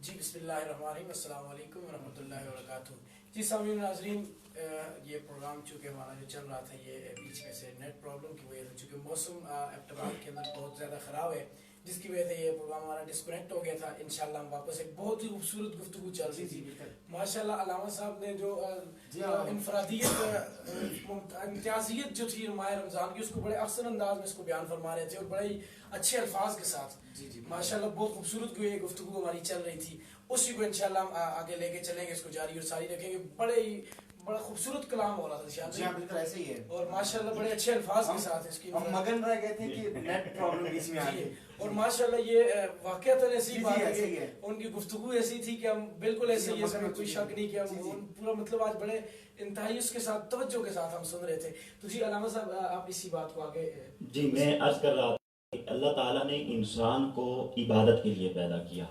جی بسم اللہ الرحمن الرحیم، السلام علیکم ورحمۃ اللہ وبرکاتہ۔ جی سامعین ناظرین، یہ پروگرام چونکہ ہمارا جو چل رہا تھا یہ بیچ میں سے نیٹ پرابلم کی وجہ سے، چونکہ موسم ابتداء کے اندر بہت زیادہ خراب ہے، جس کی وجہ سے یہ پروگرام ہمارا ڈسکنیکٹ ہو گیا تھا۔ انشاءاللہ ہم واپس ایک بہت ہی خوبصورت گفتگو چل رہی تھی۔ ماشاءاللہ علامہ صاحب نے جو انفرادیت امتیازیت جو تھی ماہ رمضان کی، اس کو بڑے احسن انداز میں اس کو بیان فرما رہے تھے اور بڑے ہی اچھے الفاظ کے ساتھ۔ ماشاءاللہ بہت خوبصورت یہ گفتگو ہماری چل رہی تھی، اسی کو انشاءاللہ ہم آگے لے کے چلیں گے، اس کو جاری اور ساری رکھیں گے۔ بڑا خوبصورت کلام ہو رہا تھا۔ جی ہاں بالکل ایسے ہی ہے، اور ماشاءاللہ بڑے اچھے الفاظ کے ساتھ اس کی ہم مگن رہ گئے تھے کہ نیٹ پرابلم بیچ میں آ گئی، اور ماشاءاللہ یہ واقعتاً ایسی بات ہے، ان کی گفتگو ایسی تھی کہ ہم بالکل ایسے ہی، اس میں کوئی شک نہیں کہ ہم پورا مطلب آج بڑے انتہائی اس کے ساتھ توجہ کے ساتھ ہم سن رہے تھے۔ تو جی علامہ صاحب آپ اسی بات کو آگے۔ جی میں عرض کر رہا تھا کہ اللہ تعالیٰ نے انسان کو عبادت کے لیے پیدا کیا،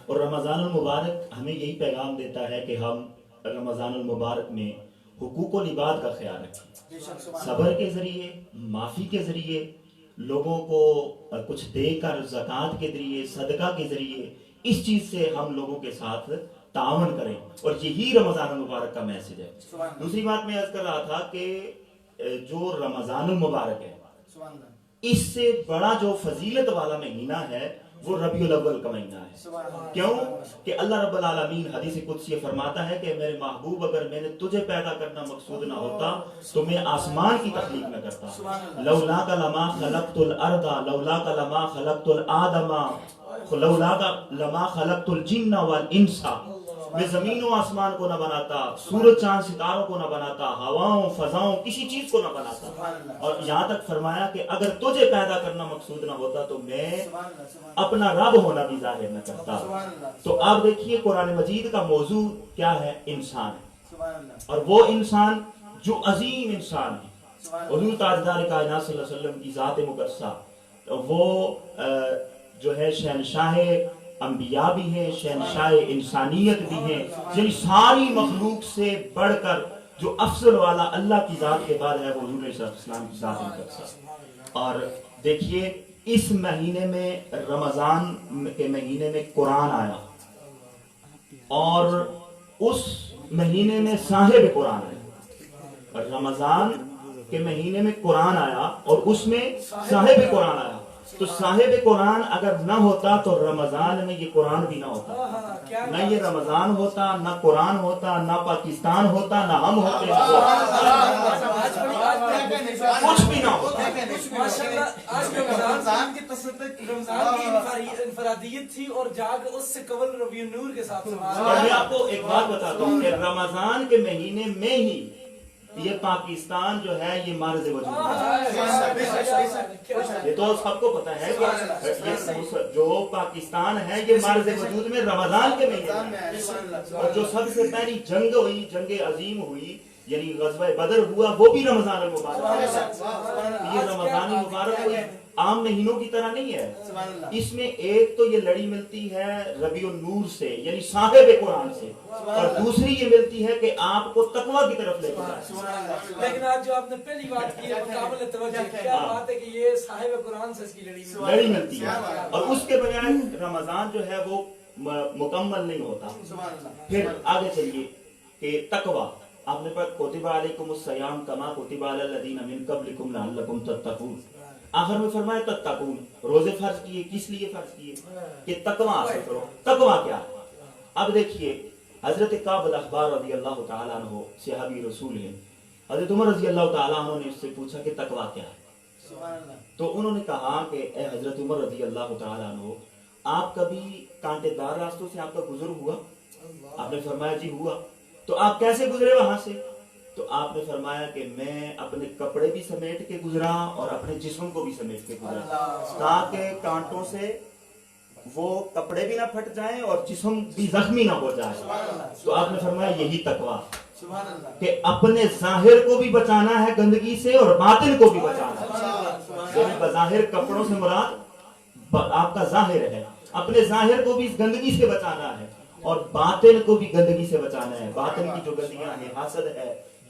اور رمضان المبارک ہمیں یہی پیغام دیتا ہے کہ ہم رمضان المبارک میں حقوق العباد کا خیال رکھیں، صبر کے ذریعے، معافی کے ذریعے، لوگوں کو کچھ دے کر، زکوٰۃ کے ذریعے، صدقہ کے ذریعے، اس چیز سے ہم لوگوں کے ساتھ تعاون کریں، اور یہی رمضان المبارک کا میسج ہے۔ دوسری بات میں عرض کر رہا تھا کہ جو رمضان المبارک ہے، اس سے بڑا جو فضیلت والا مہینہ ہے وہ ربیع الاول کا مہینہ ہے۔ کیوں کہ اللہ رب العالمین حدیث قدسی فرماتا ہے کہ میرے محبوب اگر میں نے تجھے پیدا کرنا مقصود نہ ہوتا تو میں آسمان کی تخلیق نہ کرتا۔ لولاک لما خلقت الارض لولاک لما خلقت الآدم لولاک لما خلقت الجن والانس، میں زمین و آسمان کو نہ بناتا، سورج چاند ستاروں کو نہ بناتا، ہواؤں فضاؤں کسی چیز کو نہ بناتا، اور یہاں تک فرمایا کہ اگر تجھے پیدا کرنا مقصود نہ ہوتا تو میں اپنا رب ہونا بھی ظاہر نہ کرتا۔ تو آپ دیکھیے قرآن مجید کا موضوع کیا ہے؟ انسان، اور وہ انسان جو عظیم انسان ہے، حضور تاجدار کائنات صلی اللہ علیہ وسلم کی ذات مقدسہ، وہ جو ہے شہنشاہ انبیاء بھی ہیں، شہنشاہ انسانیت بھی ہیں، یعنی ساری مخلوق سے بڑھ کر جو افضل والا اللہ کی ذات کے بعد ہے وہ حضور صلی اللہ علیہ وسلم کی ذات مقدسہ۔ اور دیکھیے اس مہینے میں، رمضان کے مہینے میں قرآن آیا، اور اس مہینے میں صاحب قرآن ہے۔ رمضان کے مہینے میں قرآن آیا اور اس میں صاحب قرآن آیا، تو صاحب قرآن اگر نہ ہوتا تو رمضان میں یہ قرآن بھی نہ ہوتا، نہ یہ رمضان ہوتا، نہ قرآن ہوتا، نہ پاکستان ہوتا، نہ ہم ہوتے، کچھ بھی نہ ہوتا۔ رمضان کی انفرادیت تھی، اور جا کے اس سے قبل ربیع النور کے ساتھ۔ اور میں آپ کو ایک بات بتاتا ہوں کہ رمضان کے مہینے میں ہی یہ پاکستان جو ہے یہ مرز وجود ہے، یہ تو سب کو پتا ہے کہ جو پاکستان ہے یہ مرز وجود میں رمضان کے مہینے میں، اور جو سب سے پہلی جنگ ہوئی، جنگ عظیم ہوئی، یعنی غزوہ بدر ہوا، وہ بھی رمضان المبارک ہے۔ یہ رمضان المبارک کوئی عام مہینوں کی طرح نہیں ہے، اس میں ایک تو یہ لڑی ملتی ہے ربیع النور سے یعنی صاحب قرآن سے، اور دوسری یہ ملتی ہے کہ آپ کو تقویٰ کی طرف لے جائے۔ لیکن آج جو آپ نے پہلی بات کی ہے قابل توجہ، کیا بات ہے کہ یہ صاحب قرآن سے اس کی لڑی ملتی ہے، اور اس کے بغیر رمضان جو ہے وہ مکمل نہیں ہوتا۔ پھر آگے چلیے کہ تقویٰ، آپ نے پڑھا کتب علیکم الصیام کما کتب علی الذین من قبلکم لعلکم تتقون، آخر میں فرمایا تتقون، روزے فرض کیے، کس لیے فرض کیے؟ کہ تقویٰ حاصل کرو۔ تقویٰ کیا ہے؟ اب دیکھیے حضرت کعب الاحبار رضی اللہ تعالیٰ عنہ صحابی رسول ہیں، حضرت عمر رضی اللہ تعالیٰ عنہ نے اس سے پوچھا کہ تقویٰ کیا ہے؟ تو انہوں نے کہا کہ اے حضرت عمر رضی اللہ تعالیٰ عنہ، آپ کبھی کانٹے دار راستوں سے آپ کا گزر ہوا؟ آپ نے فرمایا جی ہوا۔ تو آپ کیسے گزرے وہاں سے؟ تو آپ نے فرمایا کہ میں اپنے کپڑے بھی سمیٹ کے گزرا اور اپنے جسم کو بھی سمیٹ کے گزرا، تاکہ کانٹوں سے وہ کپڑے بھی نہ پھٹ جائیں اور جسم بھی زخمی نہ ہو جائے۔ تو آپ نے فرمایا یہی تقویٰ کہ اپنے ظاہر کو بھی بچانا ہے گندگی سے اور باطن کو بھی بچانا ہے۔ یعنی بظاہر کپڑوں سے مراد آپ کا ظاہر ہے، اپنے ظاہر کو بھی گندگی سے بچانا ہے اور باطن کو بھی گندگی سے بچانا ہے۔ باطن کی جو گندگیاں ہیں، حسد ہے،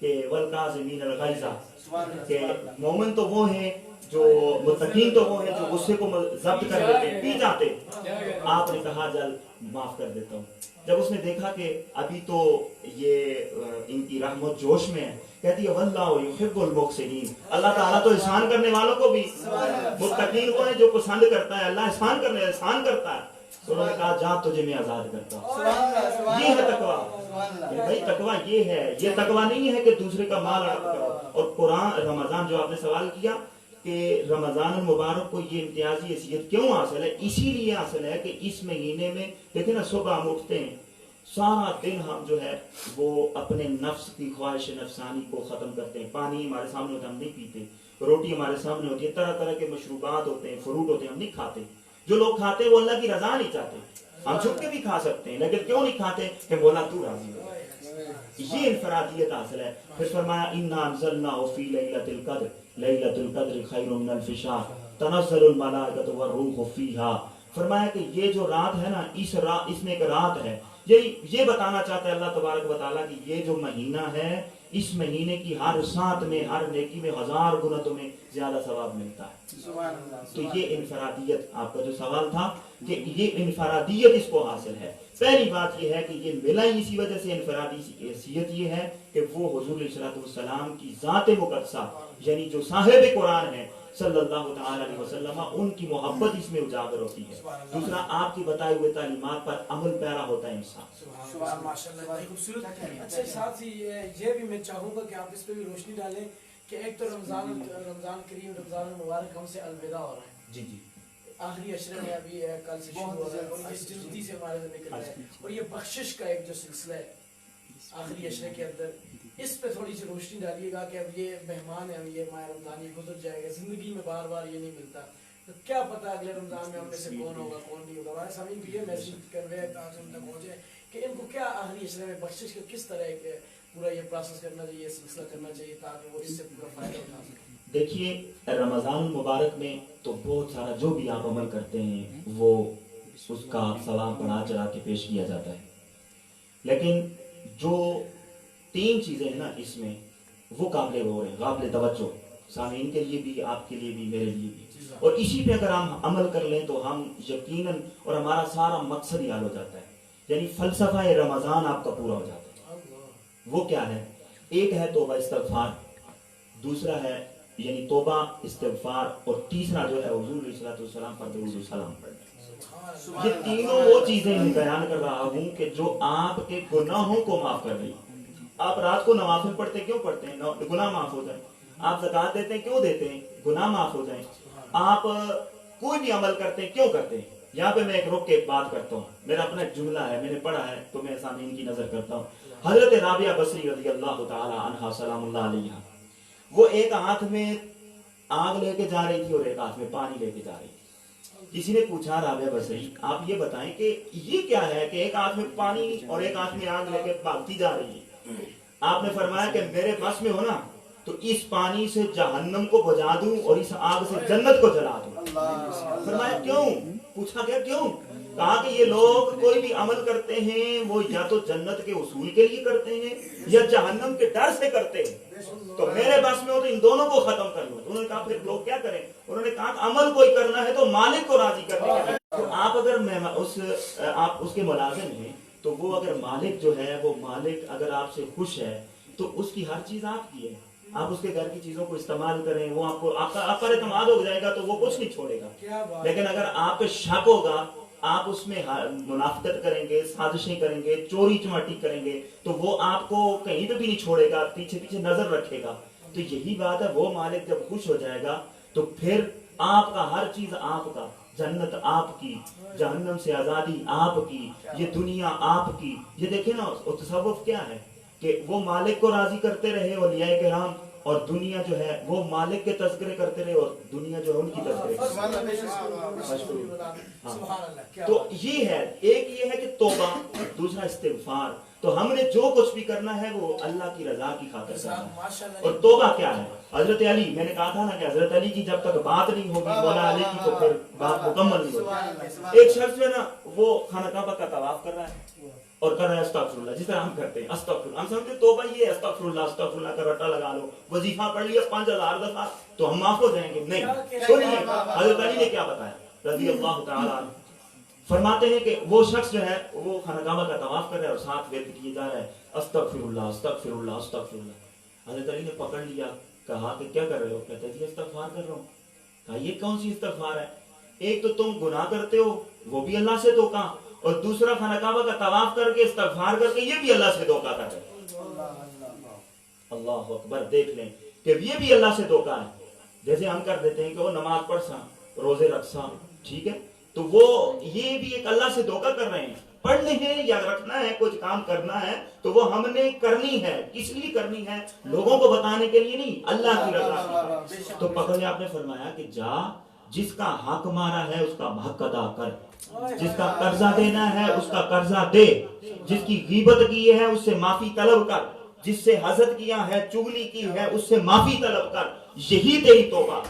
کہ والکاظمین الغیظ کہ مومن تو وہ ہیں جو متقین تو وہ ہیں جو غصے کو ضبط کر لیتے ہیں، پی جاتے ہیں۔ آپ نے کہا جل معاف کر دیتا ہوں۔ جب اس نے دیکھا کہ ابھی تو یہ ان کی رحمت جوش میں ہے، کہتی ہے واللہ یحب المحسنین، اللہ تعالیٰ تو احسان کرنے والوں کو بھی، متقین کو ہے جو پسند کرتا ہے، اللہ احسان کرتا ہے۔ تو انہوں نے کہا جا تجھے میں آزاد کرتا ہوں۔ یہ ہے تقویٰ۔ بھائی تقویٰ یہ ہے، یہ تقویٰ نہیں ہے کہ دوسرے کا مال ہڑپ کرو۔ اور قرآن رمضان جو آپ نے سوال کیا کہ رمضان المبارک کو یہ امتیازی حیثیت کیوں حاصل ہے، اسی لیے حاصل ہے کہ اس مہینے میں دیکھیں نا، صبح ہم اٹھتے ہیں، سارا دن ہم جو ہے وہ اپنے نفس کی خواہش نفسانی کو ختم کرتے ہیں۔ پانی ہمارے سامنے ہوتا ہے، ہم نہیں پیتے، روٹی ہمارے سامنے ہوتی ہے، طرح طرح کے مشروبات ہوتے ہیں، فروٹ ہوتے ہیں، ہم نہیں کھاتے۔ جو لوگ کھاتے ہیں وہ اللہ کی رضا نہیں چاہتے، ہم چھپ کے بھی کھا سکتے ہیں، لیکن کیوں نہیں کھاتے کہ مولا تو راضی ہو۔ یہ انفرادیت حاصل ہے۔ پھر فرمایا انا انزلناہ فی لیلۃ القدر، لیلۃ القدر خیر من الف شہر تنزل الملائکۃ والروح فیہا۔ فرمایا کہ یہ جو رات ہے نا، اس میں ایک رات ہے، یہ بتانا چاہتا ہے اللہ تبارک و تعالیٰ کہ یہ جو مہینہ ہے، اس مہینے کی ہر سات میں، ہر نیکی میں 1000 گنا تمہیں زیادہ ثواب ملتا ہے۔ تو یہ انفرادیت، آپ کا جو سوال تھا کہ یہ انفرادیت اس کو حاصل ہے۔ پہلی بات یہ ہے کہ یہ ملا ہی اسی وجہ سے، انفرادی حیثیت یہ ہے کہ وہ حضور علیہ الصلوۃ والسلام کی ذات مقدسہ، یعنی جو صاحب قرآن ہے صلی اللہ تعالی علیہ وسلم، ان کی محبت اس میں اجاگر ہوتی ہے۔ دوسرا، آپ کی بتائے ہوئے تعلیمات پر عمل پیرا ہوتا ہے انسان۔ ماشاءاللہ، بڑی خوبصورت۔ اچھا، ساتھ ہی یہ بھی میں چاہوں گا کہ آپ اس پہ بھی روشنی ڈالیں کہ ایک تو رمضان کریم، رمضان المبارک ہم سے الوداع ہو رہا ہے، جی جی، آخری عشرے میں ابھی کل سے شروع ہو رہا ہے، اور یہ جلدی سے ہمارے سے نکل رہا ہے، اور یہ بخشش کا ایک جو سلسلہ ہے آخری عشرے کے اندر، اس پہ تھوڑی سی روشنی ڈالیے گا کہ اب یہ مہمان ہے، ہم یہ ماہ رمضان یہ گزر جائے گا، زندگی میں بار بار یہ نہیں ملتا، تو کیا پتا اگلے رمضان میں ہم میں سے کون ہوگا کون نہیں ہوگا۔ ہمارے سامعین کو یہ میسج کنوے تاکہ ان تک پہنچے کہ ان کو کیا آخری عشرے میں بخشش کا کس طرح ایک پورا یہ پروسیس کرنا چاہیے، سلسلہ کرنا چاہیے تاکہ وہ اس سے پورا فائدہ اٹھا سکیں۔ دیکھیے رمضان المبارک میں تو بہت سارا جو بھی آپ عمل کرتے ہیں وہ اس کا ثواب بڑھا چڑھا کے پیش کیا جاتا ہے، لیکن جو 3 چیزیں ہیں نا اس میں، وہ قابل غور ہیں، قابل توجہ، سامعین کے لیے بھی، آپ کے لیے بھی، میرے لیے بھی، اور اسی پہ اگر ہم عمل کر لیں تو ہم یقیناً، اور ہمارا سارا مقصد ہی حل ہو جاتا ہے، یعنی فلسفہ رمضان آپ کا پورا ہو جاتا ہے۔ وہ کیا ہے؟ ایک ہے توبہ استغفار، دوسرا ہے یعنی توبہ استغفار، اور تیسرا جو ہے حضور علیہ الصلوۃ والسلام پر درود و سلام پڑھنا۔ یہ تینوں وہ چیزیں میں بیان کر رہا ہوں کہ جو آپ کے گناہوں کو معاف کر رہی۔ آپ رات کو نوافل پڑھتے کیوں پڑھتے ہیں؟ گناہ معاف ہو جائیں۔ آپ زکوٰۃ دیتے ہیں کیوں دیتے ہیں؟ گناہ معاف ہو جائیں۔ آپ کوئی بھی عمل کرتے ہیں کیوں کرتے ہیں؟ یہاں پہ میں ایک رک کے بات کرتا ہوں، میرا اپنا ایک جملہ ہے، میں نے پڑھا ہے تو میں سامعین کی نظر کرتا ہوں۔ حضرت رابعہ بصری رضی اللہ تعالی عنہا سلام اللہ علیہا، وہ ایک ہاتھ میں آگ لے کے جا رہی تھی اور ایک ہاتھ میں پانی لے کے جا رہی تھی۔ کسی نے پوچھا رابعہ بصری آپ یہ بتائیں کہ یہ کیا ہے کہ ایک ہاتھ میں پانی اور ایک ہاتھ میں آگ لے کے بھاگتی جا رہی ہے؟ آپ نے فرمایا کہ میرے بس میں ہو نا تو اس پانی سے جہنم کو بجھا دوں اور اس آگ سے جنت کو جلا دوں۔ فرمایا کیوں؟ پوچھا گیا کیوں؟ کہا کہ یہ لوگ کوئی بھی عمل کرتے ہیں وہ یا تو جنت کے اصول کے لیے کرتے ہیں یا جہنم کے ڈر سے کرتے ہیں، تو میرے بس میں ہو تو ان دونوں کو ختم کر لوں۔ انہوں نے کہا پھر لوگ کیا کریں؟ انہوں نے کہا کہ عمل کوئی کرنا ہے تو مالک کو راضی کرنے کے لیے۔ تو آپ اگر آپ اس کے ملازم ہیں تو وہ اگر مالک جو ہے وہ مالک اگر آپ سے خوش ہے تو اس کی ہر چیز آپ کی ہے، آپ اس کے گھر کی چیزوں کو استعمال کریں، وہ آپ پر اعتماد ہو جائے گا تو وہ کچھ نہیں چھوڑے گا۔ لیکن اگر آپ پہ شک ہوگا، آپ اس میں منافقت کریں گے، سازشیں کریں گے، چوری چماٹی کریں گے تو وہ آپ کو کہیں پہ بھی نہیں چھوڑے گا، پیچھے پیچھے نظر رکھے گا۔ تو یہی بات ہے، وہ مالک جب خوش ہو جائے گا تو پھر آپ کا ہر چیز آپ کا، جنت آپ کی، جہنم سے آزادی آپ کی، یہ دنیا آپ کی۔ یہ دیکھیں نا تصوف کیا ہے کہ وہ مالک کو راضی کرتے رہے اولیاء کرام، اور دنیا جو ہے وہ مالک کے تذکرے کرتے رہے اور دنیا جو ہے ان کی تذکرے کرتے رہے۔ تو یہ ہے، ایک یہ ہے کہ توبہ، دوسرا استغفار۔ تو ہم نے جو کچھ بھی کرنا ہے وہ اللہ کی رضا کی خاطر کرنا ہے۔ اور توبہ کیا ہے؟ حضرت علی، میں نے کہا تھا نا کہ حضرت علی کی جب تک بات نہیں ہوگی مولا علی کی تو پھر بات مکمل نہیں ہوگی۔ ایک شخص جو ہے نا وہ خانہ کعبہ کا طواف کر رہا ہے، اور کر رہا ہے استغفراللہ، جس طرح ہم کرتے ہیں استغفراللہ. ہم سمجھتے ہیں توبہ یہ استغفراللہ کا رٹا لگا لو، وظیفہ پڑھ لیا 5000 دفعہ تو ہم معاف ہو جائیں گے. نہیں. سنیے حضرت علی نے کیا بتایا رضی اللہ تعالیٰ عنہ. فرماتے ہیں کہ وہ شخص جو ہے وہ خانہ کعبہ کا طواف کر رہا ہے اور ساتھ ورد کیے جا رہا ہے استغفراللہ استغفراللہ استغفراللہ. حضرت علی نے پکڑ لیا، کہا کہ کیا کر رہے ہو؟ کہتے ہیں استغفار کر رہا ہوں. کہا یہ کون سی استغفار ہے؟ ایک تو تم گناہ کرتے ہو وہ بھی اللہ سے دھوکا، اور دوسرا خانہ کعبہ کا طواف کر کے استغفار کر کے یہ بھی اللہ سے دھوکا کر رہے ہیں. اللہ اکبر. دیکھ لیں کہ یہ بھی اللہ سے دھوکا ہے. جیسے ہم کر دیتے ہیں کہ وہ نماز پڑھ سا، روزے رکھ سا، ٹھیک ہے، تو وہ یہ بھی ایک اللہ سے دھوکا کر رہے ہیں. پڑھنے ہیں یا رکھنا ہے، کچھ کام کرنا ہے تو وہ ہم نے کرنی ہے. کس لیے کرنی ہے؟ لوگوں کو بتانے کے لیے نہیں، اللہ کی رضا کی. تو پکڑے آپ نے فرمایا کہ جا، جس کا حق مارا ہے اس کا حق ادا کر، جس کا قرضہ دینا ہے اس کا قرضہ دے، جس کی غیبت کی ہے اس سے معافی طلب کر، جس سے حسد کیا ہے، چغلی کی ہے، اس سے معافی طلب کر. یہی تیری توبہ.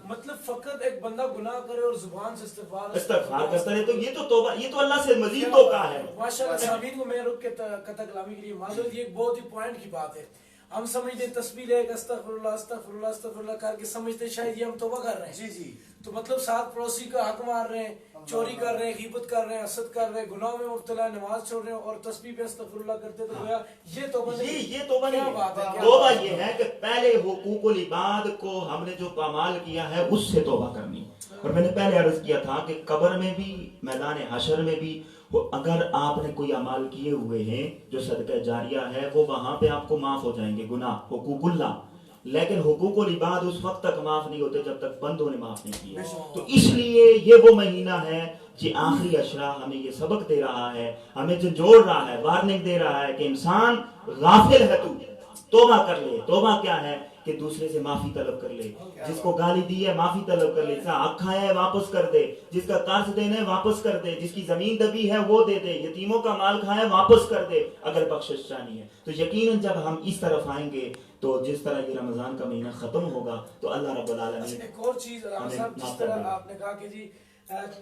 مطلب فقط ایک بندہ گناہ کرے اور زبان سے استغفار کرتا رہے تو یہ تو توبہ، یہ تو اللہ سے مزید دھوکا ہے. ماشاءاللہ. سامعین کو میں رک کے قطع کلامی کے لیے معذرت. یہ ایک بہت ہی پوائنٹ کی بات ہے. ہم سمجھتے ہیں تسبیح لے کے استغفراللہ استغفراللہ استغفراللہ کر کے سمجھتے ہیں شاید یہ ہم توبہ کر رہے ہیں. جی جی. تو مطلب ساتھ پڑوسی کا حق مار رہے ہیں، چوری کر رہے ہیں، غیبت کر رہے ہیں، حسد کر رہے ہیں، گناہوں میں مبتلا، نماز چھوڑ رہے ہیں اور تسبیح پہ استغفراللہ کرتے تو گویا یہ توبہ نہیں. یہ توبہ نہیں بات ہے. توبہ یہ ہے کہ پہلے حقوق العباد کو ہم نے جو پامال کیا ہے اس سے توبہ کرنی. اور میں نے پہلے عرض کیا تھا کہ قبر میں بھی، میدان حشر میں بھی، اگر آپ نے کوئی اعمال کیے ہوئے ہیں جو صدقہ جاریہ ہے وہ وہاں پہ آپ کو معاف ہو جائیں گے گناہ، حقوق اللہ. لیکن حقوق العباد اس وقت تک معاف نہیں ہوتے جب تک بندوں نے معاف نہیں کیا. تو اس لیے یہ وہ مہینہ ہے جی آخری اشرا ہمیں یہ سبق دے رہا ہے، ہمیں جو جوڑ رہا ہے، وارننگ دے رہا ہے کہ انسان غافل ہے، تو توبہ کر لے. توبہ کیا ہے؟ کہ دوسرے سے معافی طلب کر لے. جس کو گالی دی ہے معافی طلب کر لے، جس کا حق کھایا ہے واپس کر دے، جس کا قرض دینا ہے واپس کر دے، جس کی زمین دبی ہے وہ دے دے، یتیموں کا مال کھایا ہے واپس کر دے اگر بخشش چاہنی ہے. تو یقیناً جب ہم اس طرف آئیں گے تو جس طرح یہ رمضان کا مہینہ ختم ہوگا تو اللہ رب العالمین. ایک اور چیز صاحب، جس طرح آپ نے کہا کہ جی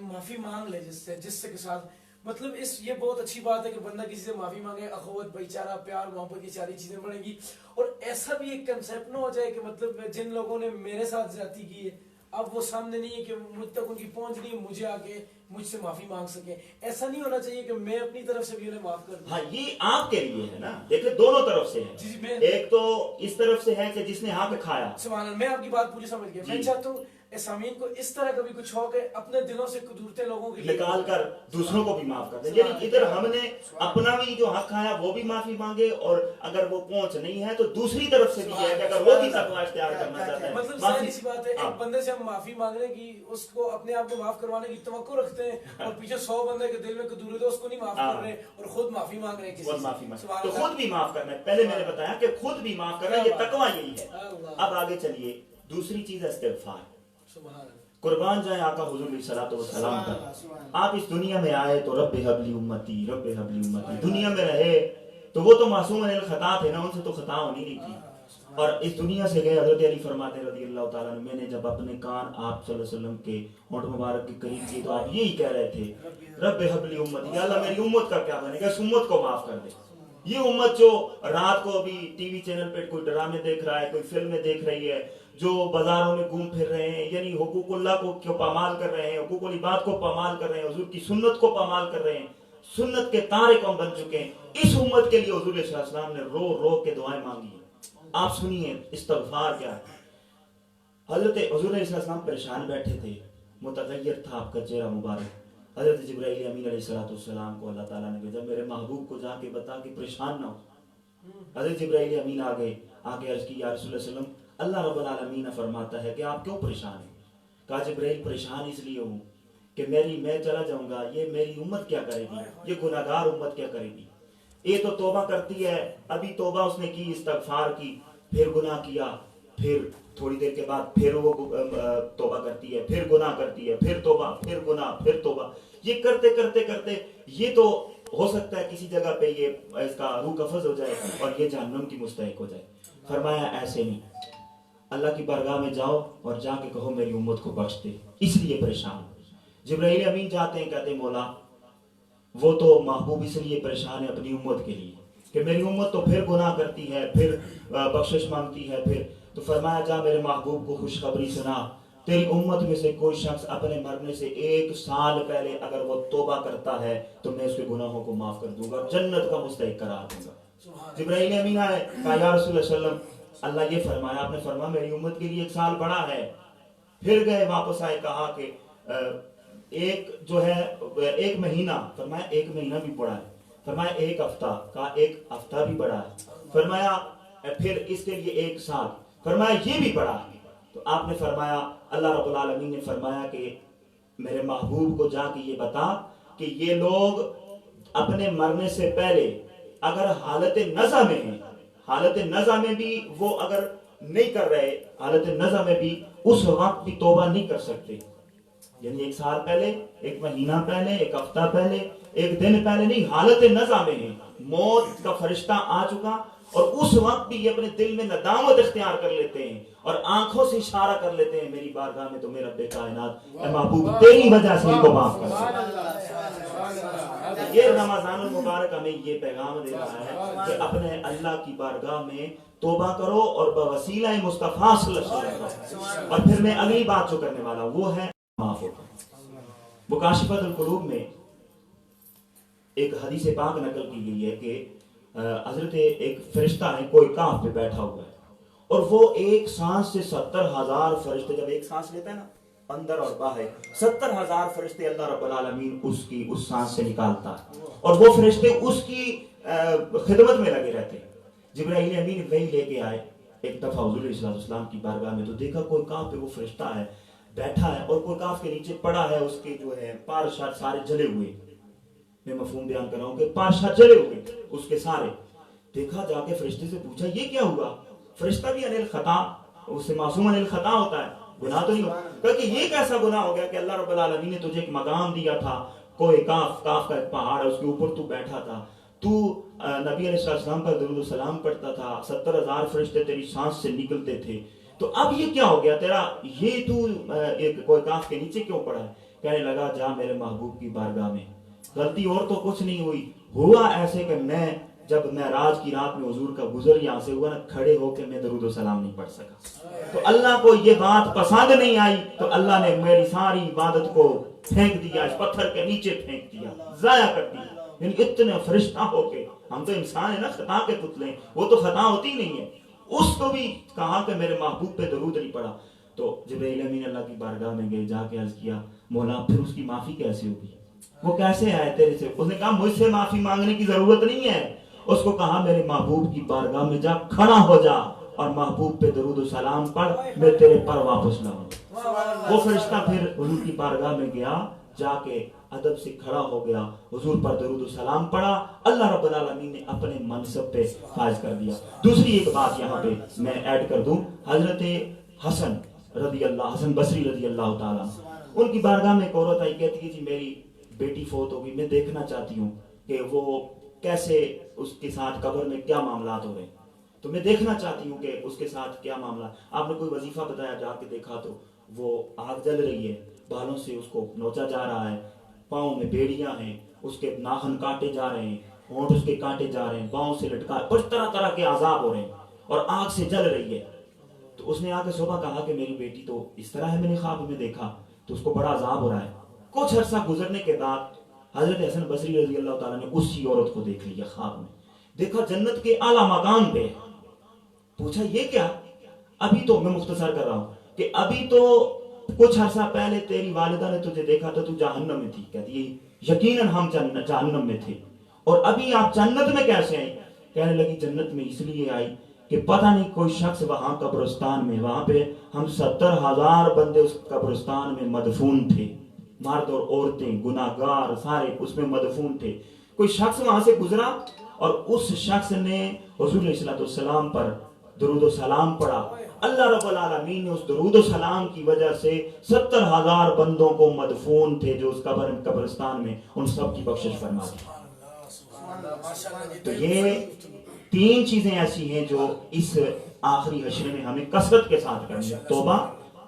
معافی مانگ لے جس سے کے ساتھ، مطلب یہ بہت اچھی بات ہے کہ بندہ کسی سے معافی مانگے، اخوت، بھائی چارہ، پیار، محبت کی ساری چیزیں بڑھیں گی. اور ایسا بھی ایک کنسیپٹ نہ ہو جائے کہ مطلب جن لوگوں نے میرے ساتھ زیادتی کی ہے اب وہ سامنے نہیں ہے کہ مجھ تک ان کی پہنچ نہیں ہے، مجھے آگے مجھ سے معافی مانگ سکے. ایسا نہیں ہونا چاہیے کہ میں اپنی طرف سے بھی انہیں معاف کر دوں. ہاں یہ آپ کے لیے ہے نا، دیکھیں دونوں طرف سے ہے. ایک تو اس طرف سے ہے کہ جس نے حق کھایا. سبحان اللہ. میں آپ کی بات پوری سمجھ گیا. میں چاہتا ہوں سامعین کو اس طرح کبھی کچھ ہو کہ اپنے دلوں سے قدورتیں لوگوں کی نکال کر دوسروں کو بھی معاف کر دیں. یعنی ادھر ہم نے اپنا بھی جو حق کھایا وہ بھی معافی مانگے، اور اگر وہ پہنچ نہیں ہے تو دوسری طرف سے بھی ہے کہ اگر وہ بھی تقویٰ اختیار کرنا چاہتا ہے. مطلب ظاہر سی بات ہے ایک بندے سے ہم معافی مانگنے کی، اس کو اپنے آپ کو معاف کروانے کی توقع رکھتے ہیں، اور پیچھے 100 بندے کے دل میں قدورت ہے اس کو نہیں معاف کر رہے اور خود معافی مانگ رہے ہیں کسی سے. تو خود بھی معاف کرنا ہے. پہلے میں نے بتایا کہ خود بھی معاف کرنا ہے، یہ تقویٰ یہی ہے. اب آگے چلیے، دوسری چیز ہے استغفار. قربان جائیں آقا حضور علیہ الصلوۃ والسلام پر. آپ اس دنیا میں آئے تو رب حب لی امتی، رب حب لی امتی. دنیا میں رہے تو وہ تو معصوم الخطا تھے نا، ان سے تو خطا ہونی نہیں تھی. اور اس دنیا سے گئے. حضرت علی فرماتے رضی اللہ تعالیٰ عنہ، میں نے جب اپنے کان آپ صلی اللہ علیہ وسلم کے ہونٹ مبارک کے قریب کی تو آپ یہی کہہ رہے تھے رب حب لی امتی، یا اللہ میری امت کا کیا بنے گا، اس امت کو معاف کر دے. یہ امت جو رات کو بھی ٹی وی چینل پہ کوئی ڈرامے دیکھ رہا ہے، کوئی فلمیں دیکھ رہی ہے، جو بازاروں میں گھوم پھر رہے ہیں، یعنی حقوق اللہ کو پامال کر رہے ہیں، حقوق العباد کو پامال کر رہے ہیں، حضور کی سنت کو پامال کر رہے ہیں، سنت کے تارک ہم بن چکے ہیں. اس امت کے لیے حضور صلی اللہ علیہ وسلم نے رو رو کے دعائیں مانگی ہیں. آپ سنیے استغفار کیا ہے. حضرت حضور علیہ السلام پریشان بیٹھے تھے، متغیر تھا آپ کا چہرہ مبارک. حضرت جبرائیل امین علیہ السلام کو اللہ تعالیٰ نے بھیجا، میرے محبوب کو جا کے بتا کہ پریشان نہ ہو. حضرت جبرائیل امین آگے عرض کی، یا رسول اللہ صلی اللہ علیہ وسلم، اللہ رب العالمین فرماتا ہے کہ آپ کیوں پریشان ہیں؟ کہا جبرائیل پریشان اس لیے ہوں کہ میں چلا جاؤں گا، یہ میری امت کیا کرے گی، یہ گناہگار امت کیا کرے گی. یہ تو توبہ کرتی ہے، ابھی توبہ اس نے کی، استغفار کی، پھر گناہ کیا، پھر تھوڑی دیر کے بعد پھر وہ توبہ کرتی ہے، پھر گناہ کرتی ہے، پھر توبہ، پھر گناہ، پھر توبہ. یہ کرتے کرتے کرتے یہ تو ہو سکتا ہے کسی جگہ پہ یہ اس کا روح قفز ہو جائے اور یہ جہنم کی مستحق ہو جائے. فرمایا ایسے نہیں، اللہ کی بارگاہ میں جاؤ اور جا کے کہو میری امت کو بخش دے، اس لیے پریشان. جبرائیل امین جاتے ہیں، کہتے ہیں مولا وہ تو محبوب اس لیے پریشان ہے اپنی امت کے لیے کہ میری امت تو پھر گناہ کرتی ہے، پھر بخشش مانگتی ہے، پھر تو فرمایا جا میرے محبوب کو خوشخبری سنا، تیری امت میں سے کوئی شخص اپنے مرنے سے 1 سال پہلے اگر وہ توبہ کرتا ہے تو میں اس کے گناہوں کو معاف کر دوں گا، جنت کا مستحق قرار دوں گا۔ جبرائیل امین آئے، کہا یا رسول اللہ صلی اللہ علیہ وسلم اللہ یہ فرمایا، آپ نے فرمایا میری امت کے لیے 1 سال بڑا ہے۔ پھر گئے واپس آئے، کہا کہ ایک جو ہے 1 مہینہ، فرمایا 1 مہینہ بھی بڑا ہے، فرمایا 1 ہفتہ، کہا 1 ہفتہ بھی بڑا ہے، فرمایا پھر اس کے لیے 1 سال، فرمایا یہ بھی بڑا ہے۔ تو آپ نے فرمایا، اللہ رب العالمین نے فرمایا کہ میرے محبوب کو جا کے یہ بتا کہ یہ لوگ اپنے مرنے سے پہلے اگر حالت نزع میں ہیں، حالت نزع میں بھی وہ اگر نہیں کر رہے، حالت نزع میں بھی اس وقت بھی توبہ نہیں کر سکتے، یعنی 1 سال پہلے، 1 مہینہ پہلے، 1 ہفتہ پہلے، 1 دن پہلے نہیں، حالت نزع میں ہیں، موت کا فرشتہ آ چکا، اور اس وقت بھی یہ اپنے دل میں ندامت اختیار کر لیتے ہیں اور آنکھوں سے اشارہ کر لیتے ہیں میری بارگاہ میں تو میرا رب کائنات اے محبوب تیری وجہ سے ان کو معاف کر دے۔ یہ رمضان المبارک ہمیں یہ پیغام دے رہا ہے کہ اپنے اللہ کی بارگاہ میں توبہ کرو اور بوسیلہ مصطفیٰ صلی اللہ علیہ وسلم، اور پھر میں اگلی بات جو کرنے والا وہ ہے معاف ہوگا۔ مکاشفۃ القلوب میں ایک حدیث پاک نقل کی گئی ہے کہ حضرت ایک فرشتہ ہے، کوئی کاف پہ بیٹھا ہوا ہے، اور وہ ایک سانس سے 70,000 فرشتے، جب ایک سانس لیتا ہے نا اندر اور باہر، 70,000 فرشتے اللہ رب العالمین اس سانس سے نکالتا ہے، اور وہ فرشتے اس کی خدمت میں لگے رہتے ہیں۔ جبرائیل امین وہی لے کے آئے ایک دفعہ حضور علیہ السلام کی بارگاہ میں، تو دیکھا کوئی کاف پہ وہ فرشتہ ہے بیٹھا ہے، اور کوئی کاف کے نیچے پڑا ہے، اس کے جو ہے پار شار سارے جلے ہوئے، میں مفہوم بیان کر رہا ہوں کہ پاشا چلے ہوئے اس کے سارے۔ دیکھا جا کے فرشتے سے پوچھا یہ کیا ہوا؟ فرشتہ بھی انل خطا، اس سے معصوم انل خطا ہوتا ہے، گناہ تو نہیں ہوتا، کہا کہ یہ کیسا گناہ ہو گیا کہ اللہ رب العالمین نے تجھے ایک مقام دیا تھا، کوئی کاف کا ایک پہاڑ ہے، اس کے اوپر تو بیٹھا تھا، تو نبی علیہ السلام پر درود و سلام پڑھتا تھا، 70,000 فرشتے تیری سانس سے نکلتے تھے، تو اب یہ کیا ہو گیا تیرا، یہ تو ایک کوئی کاف کے نیچے کیوں پڑا ہے؟ کہنے لگا جا میرے محبوب کی بارگاہ میں، غلطی اور تو کچھ نہیں ہوئی، ہوا ایسے کہ میں جب معراج کی رات میں حضور کا گزر یہاں سے ہوا نا، کھڑے ہو کے میں درود و سلام نہیں پڑھ سکا، تو اللہ کو یہ بات پسند نہیں آئی، تو اللہ نے میری ساری عبادت کو پھینک دیا، اس پتھر کے نیچے پھینک دیا، ضائع کر دیا۔ یعنی اتنے فرشتہ ہو کے، ہم تو انسان ہیں نا، خطا کے پتلے ہیں، وہ تو خطا ہوتی نہیں ہے، اس کو بھی کہا کہ میرے محبوب پہ درود نہیں پڑا۔ تو جبرائیل امین اللہ کی بارگاہ میں گئے، جا کے عرض کیا مولا پھر اس کی معافی کیسے ہوگی، وہ کیسے آئے تیرے سے؟ اس نے کہا مجھ سے معافی مانگنے کی ضرورت نہیں ہے، اس کو کہا میرے محبوب کی بارگاہ میں جا، کھڑا ہو جا اور محبوب پہ درود و سلام پڑھ، میں تیرے پر واپس لاؤں۔ وہ فرشتہ پھر حضور کی بارگاہ میں گیا، جا کے ادب سے کھڑا ہو گیا، حضور پر درود و سلام پڑھا، اللہ رب العالمین نے اپنے منصب پہ فائز کر دیا۔ دوسری ایک بات یہاں پہ میں ایڈ کر دوں، حضرت حسن بصری رضی اللہ تعالیٰ، ان کی بارگاہ میں ایک عورت آئی، کہتی ہے جی میری بیٹی فوت ہو گئی، میں دیکھنا چاہتی ہوں کہ وہ کیسے، اس کے ساتھ قبر میں کیا معاملات ہو رہے ہیں، تو میں دیکھنا چاہتی ہوں کہ اس کے ساتھ کیا معاملہ۔ آپ نے کوئی وظیفہ بتایا، جا کے دیکھا تو وہ آگ جل رہی ہے، بالوں سے اس کو نوچا جا رہا ہے، پاؤں میں بیڑیاں ہیں، اس کے ناخن کاٹے جا رہے ہیں، ہونٹ اس کے کاٹے جا رہے ہیں، پاؤں سے لٹکا، کچھ طرح طرح کے عذاب ہو رہے ہیں اور آگ سے جل رہی ہے۔ تو اس نے آ کے صبح کہا کہ میری بیٹی تو اس طرح ہے، میں نے خواب میں دیکھا تو اس کو بڑا عذاب ہو رہا ہے۔ کچھ عرصہ گزرنے کے بعد حضرت حسن بصری رضی اللہ تعالیٰ نے اسی عورت کو دیکھ لیا خواب میں، دیکھا جنت کے اعلیٰ مقام پہ، پوچھا یہ کیا؟ ابھی تو میں مختصر کر رہا ہوں کہ ابھی تو کچھ عرصہ پہلے تیری والدہ نے تجھے دیکھا تھا، تو جہنم میں تھی، کہتی ہے یقیناً ہم جہنم میں تھے، اور ابھی آپ جنت میں کیسے آئیں؟ کہنے لگی جنت میں اس لیے آئی کہ پتہ نہیں کوئی شخص وہاں قبرستان میں، وہاں پہ ہم 70,000 بندے اس قبرستان میں مدفون تھے، مرد اور عورتیں، گناہگار سارے اس میں مدفون تھے، کوئی شخص وہاں سے گزرا اور اس شخص نے حضور علیہ السلام پر درود و سلام پڑھا، اللہ رب العالمین نے اس درود و سلام کی وجہ سے 70,000 بندوں کو مدفون تھے جو اس قبرستان میں، ان سب کی بخشش فرما دی۔ تو یہ 3 چیزیں ایسی ہیں جو اس آخری حشر میں ہمیں کثرت کے ساتھ کرنی ہے، توبہ،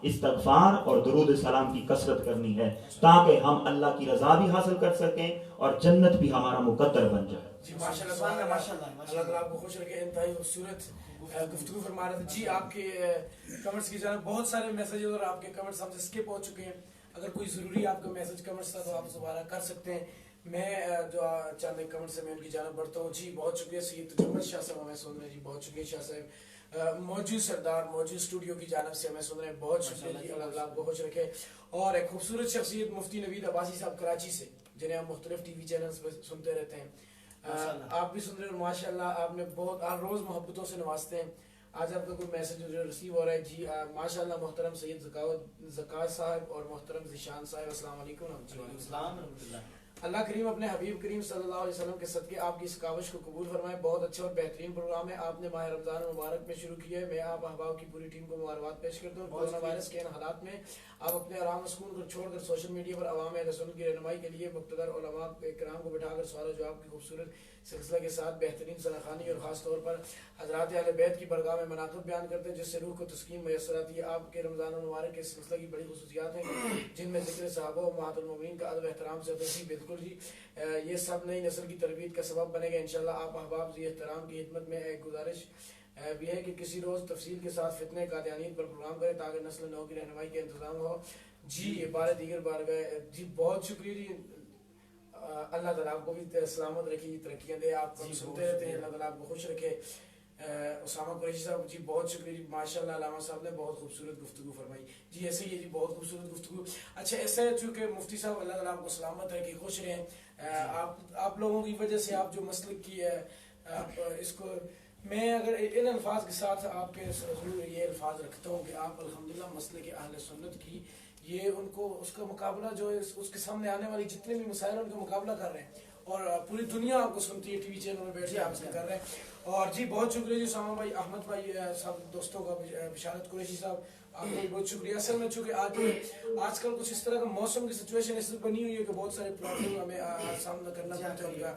استغفار اور درود سلام کی کثرت کرنی ہے تاکہ ہم اللہ کی رضا بھی حاصل کر سکیں اور جنت بھی ہمارا مقدر بن جائے. جی ماشاءاللہ اللہ تعالیٰ آپ کو خوش رکھے. انتہائی خوبصورت گفتگو فرما رہے تھے. جی آپ کے کمنٹس کی جانب بہت سارے میسیجز اور آپ کے کمنٹس ہم سے اسکپ ہو چکے ہیں. اگر کوئی ضروری آپ کا میسج کمنٹس تھا تو آپ دوبارہ کر سکتے ہیں. میں جو چند ایک کمنٹ سے میں ان کی جانب بڑھتا ہوں. جی بہت شکریہ سید تجمل شاہ صاحب ہمیں سن رہے ہیں. جی بہت شکریہ شاہ صاحب. موجود سردار موجود اسٹوڈیو کی جانب سے ہمیں سن رہے ہیں. بہت شکریہ جی. اللہ آپ کو خوش رکھے. اور ایک خوبصورت شخصیت مفتی نوید عباسی صاحب کراچی سے جنہیں ہم مختلف ٹی وی چینلز پہ سنتے رہتے ہیں. آپ بھی سن رہے ہیں. ماشاء اللہ آپ نے بہت روز محبتوں سے نوازتے ہیں. آج آپ کا کوئی میسج جو ریسیو ہو رہا ہے. جی ماشاء اللہ محترم سید زکوٰۃ صاحب اور محترم ذیشان صاحب السلام علیکم. اللہ کریم اپنے حبیب کریم صلی اللہ علیہ وسلم کے صدقے آپ کی اس کاوش کو قبول فرمائے. بہت اچھا اور بہترین پروگرام ہے آپ نے ماہ رمضان المبارک میں شروع کیا ہے. میں آپ احباب کی پوری ٹیم کو مبارکباد پیش کرتا ہوں. کورونا وائرس کے ان حالات میں آپ اپنے آرام و سکون کو چھوڑ کر سوشل میڈیا پر عوام اہل سنت کی رہنمائی کے لیے مقتدر علماء کرام کو بٹھا کر سوال و جواب کی خوبصورت سلسلہ کے ساتھ بہترین سلاخانی اور خاص طور پر حضرات اہل بیت کی برگاہ میں مناقب بیان کرتے ہیں جس سے روح کو تسکین میسر آتی ہے. آپ کے رمضان المبارک کے سلسلہ کی بڑی خصوصیات ہیں جن میں ذکر صحابہ و امہات المومنین کا ادب احترام سے ہوتا ہے. بالکل جی یہ سب نئی نسل کی تربیت کا سبب بنے گا انشاءاللہ. آپ احباب ذی احترام کی خدمت میں ایک گزارش بھی ہے کہ کسی روز تفصیل کے ساتھ فتنے قادیانیت پر پروگرام کریں تاکہ نسل نو کی رہنمائی کا انتظام ہو. جی یہ بار دیگر بار گئے. جی بہت شکریہ جی. اللہ تعالیٰ آپ کو بھی سلامت رکھے ترقیاں دے. آپ کو سنتے رہتے ہیں. اللہ تعالیٰ آپ کو خوش رکھے. اسامہ قریشی صاحب جی بہت شکریہ. ماشاء اللہ علامہ صاحب نے بہت خوبصورت گفتگو فرمائی. جی ایسے ہی ہے جی بہت خوبصورت گفتگو. اچھا ایسے چونکہ مفتی صاحب اللہ تعالیٰ آپ کو سلامت رکھے خوش رہیں. آپ لوگوں کی وجہ سے آپ جو مسلک کی ہے اس کو میں اگر ان الفاظ کے ساتھ آپ کے ضرور یہ الفاظ رکھتا ہوں کہ آپ الحمدللہ مسلک اہل سنت کی یہ ان کو اس کا مقابلہ جو ہے اس کے سامنے آنے والی جتنے بھی مسائل ہیں ان کا مقابلہ کر رہے ہیں اور پوری دنیا آپ کو سنتی ہے. ٹی وی چینل میں بیٹھ کے آپ سے کر رہے ہیں. اور جی بہت شکریہ جی ساما بھائی احمد بھائی سب دوستوں کا بشارت قریشی صاحب آپ کا بھی بہت شکریہ. اصل میں چونکہ آج کل کچھ اس طرح کا موسم کی سچویشن اس بنی ہوئی ہے کہ بہت سارے پرابلم ہمیں سامنا کرنا پڑتا ہے. ان کا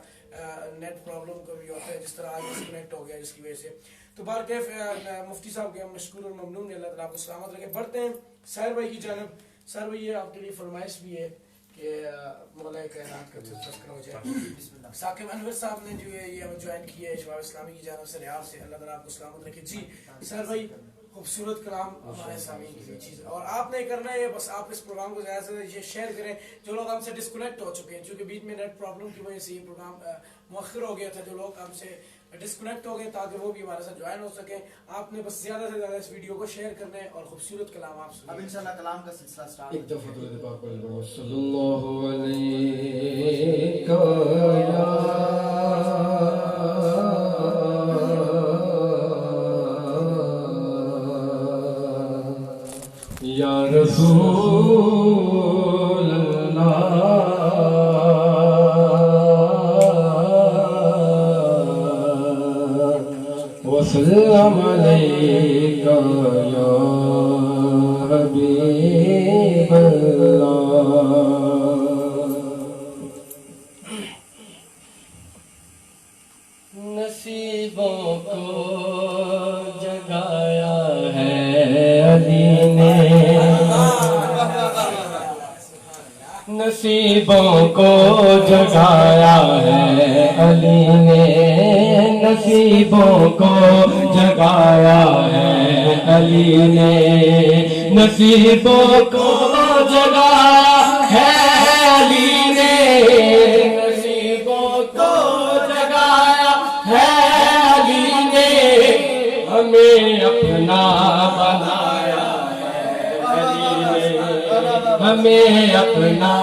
نیٹ پرابلم کا بھی ہوتا ہے جس طرح آج ڈسکنیکٹ ہو گیا جس کی وجہ سے. تو بہرکیف مفتی صاحب کے ہم مشکور اور ممنون اللہ تعالیٰ آپ کو سلامت رکھے. بڑھتے ہیں سیر بھائی کی جانب. سر بھائی یہ آپ کے لیے فرمائش بھی ہے کہ مولا کائنات کا تذکرہ ہو جائے. ثاقب انور صاحب نے جو ہے یہ جوائن کیا ہے شباب اسلامی کی جانب سے ریاض سے. اللہ تعالیٰ آپ کو سلامت رکھے. جی سر بھائی خوبصورت کلام ہمارے سامعین کی چیز اور آپ نے کرنا ہے بس آپ اس پروگرام کو زیادہ سے زیادہ یہ شیئر کریں. جو لوگ ہم سے ڈسکنیکٹ ہو چکے ہیں چونکہ بیچ میں نیٹ پرابلم کی وجہ سے یہ پروگرام مؤخر ہو گیا تھا. جو لوگ ہم سے ڈسکنیکٹ ہو گئے تاکہ وہ بھی ہمارے ساتھ جوائن ہو سکیں. آپ نے بس زیادہ سے زیادہ اس ویڈیو کو شیئر کرنا ہے اور خوبصورت کلام آپ سنیں. اب انشاءاللہ کلام کا سلسلہ سٹارٹ. ایک دفعہ درود پاک پڑھو صلی اللہ علیہ یا رسول اللہ وسلم علیک یا حبیب اللہ. نصیبوں کو جگایا ہے علی نے نصیبوں کو جگایا ہے علی نے نصیبوں کو جگایا ہے علی نے نصیبوں کو جگایا ہے علی نے نصیبوں کو جگایا ہے علی نے ہمیں اپنا بنایا ہے علی نے ہمیں اپنا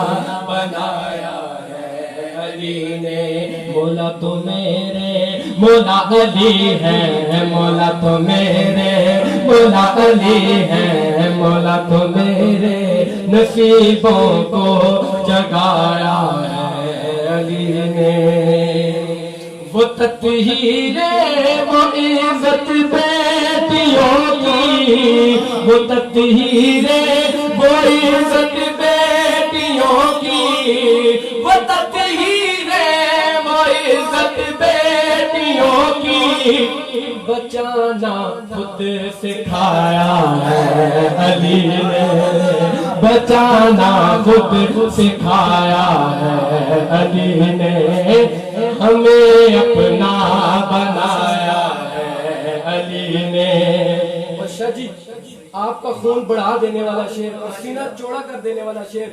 بنایا ہے علی نے. مولا تو میرے مولا علی ہے مولا تو میرے مولا علی ہے مولا تو میرے نصیبوں کو جگایا ہے علی نے. وہ تطہیر وہ عزت بیٹیوں کی وہ تطہیر وہ عزت بیٹیوں کی وہ تطہیر وہ عزت بیٹیوں کی بچانا خود سکھایا ہے علی نے، بچانا خود سکھایا ہے علی نے، ہمیں اپنا بنایا ہے علی نے۔ شاہ جی آپ کا خون بڑھا دینے والا شعر اور سینہ چوڑا کر دینے والا شعر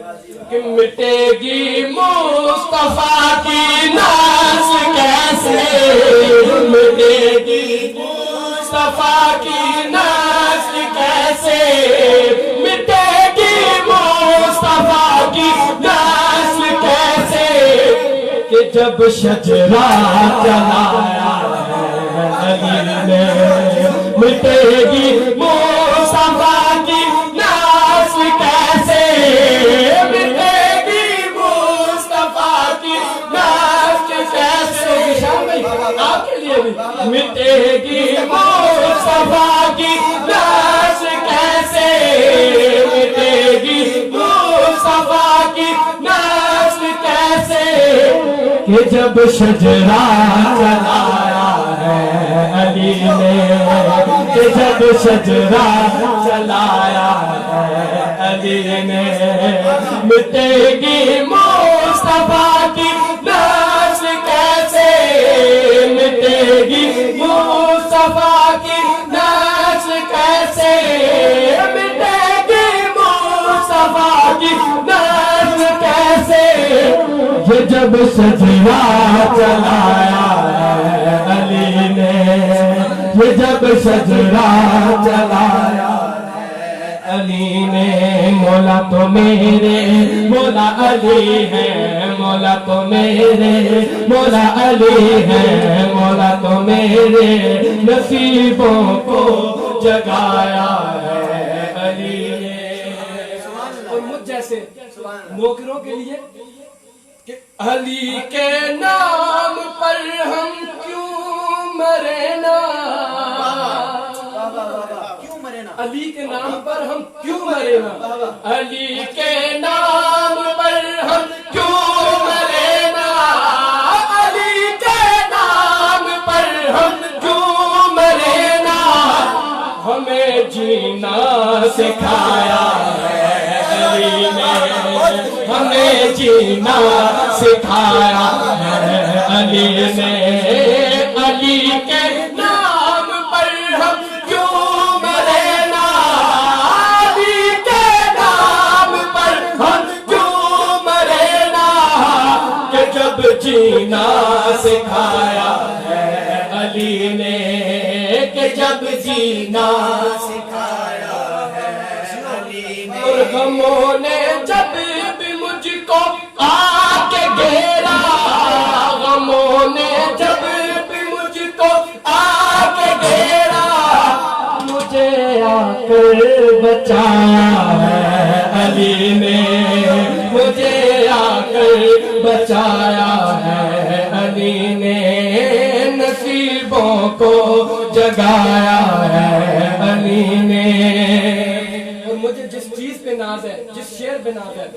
کہ مٹے گی مصطفیٰ کی نسل کیسے، مٹے گی مصطفیٰ کی نسل کیسے، مٹے گی مصطفیٰ کی نسل کیسے، کہ جب شجرہ جلایا ہے علی نے، مٹے گی مصطفیٰ کی نسل کیسے، مٹے گی مصطفیٰ کی نسل کیسے، آپ کے لیے بھی مٹے گی مصطفیٰ کی نسل کیسے، مٹے گی مصطفیٰ کی نسل کیسے، کہ جب شجرہ جلایا ہے علی نے، کہ جب شجرہ جلایا ہے علی نے، مٹے گی مصطفیٰ کی نسل کیسے، مٹے گی مصطفیٰ کی نسل کیسے، مٹے گی مصطفیٰ کی نسل کیسے، یہ جب شجرہ جلایا ہے علی نے، یہ جب شجرہ جلایا علی نے، مولا تو میرے مولا علی ہے، مولا تو میرے مولا علی ہے، مولا تو میرے نصیبوں کو جگایا ہے علی نے۔ اور مجھ جیسے نوکروں کے لیے کہ علی کے نام پر ہم کیوں مرے نا، علی کے نام پر ہم کیوں مرے نا، علی کے نام پر ہم کیوں مرے نا، علی کے نام پر ہم کیوں مرے نا، ہمیں جینا سکھایا ہے علی نے، ہمیں جینا سکھایا ہے علی نے، علی کے نام پر ہم کیوں مرے نا، علی کے نام پر ہم کیوں مرے نا، کہ جب جینا سکھایا ہے علی نے، کہ جب جینا سکھایا ہے علی نے، اور غموں نے جب بھی مجھ کو آ کے گھیرا، غموں نے جب بھی مجھ کو آ کے گھیرا، مجھے آ کر بچایا ہے علی نے، مجھے آ کر بچایا ہے علی نے، نصیبوں کو جگایا ہے علی نے۔ اور مجھے جس چیز پہ ناز ہے، جس شعر پہ ناز ہے،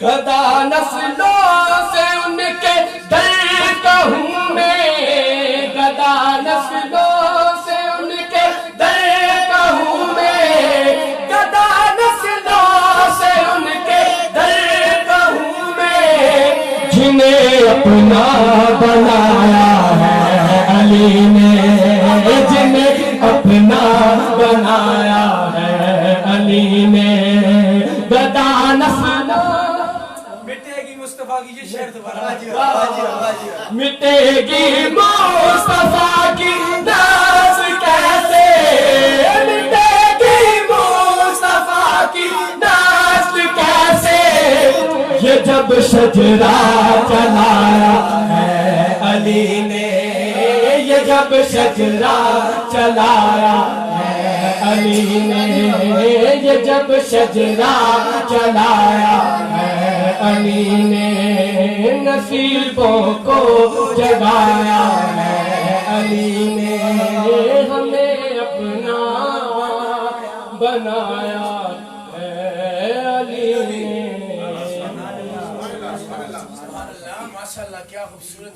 گدا نسلوں سے ان کے در کا ہوں میں، گدا نسلوں سے ان کے در کا ہوں میں، گدا نسلوں سے ان کے در کا ہوں میں، جنہیں اپنا بنایا ہے علی نے، جنہیں اپنا بنایا ہے علی نے، گدا نسلوں مٹے گی مصطفیٰ کی نسل کیسے، مٹے گی مصطفیٰ کی نسل کیسے، یہ جب شجرہ جلایا ہے علی نے، یہ جب شجرہ جلایا ہے علی نے، یہ جب شجرہ جلایا ہے علی نے، نصیبوں کو جگایا ہے علی نے، ہمیں اپنا بنایا ہے علی نے۔ ماشاءاللہ، کیا خوبصورت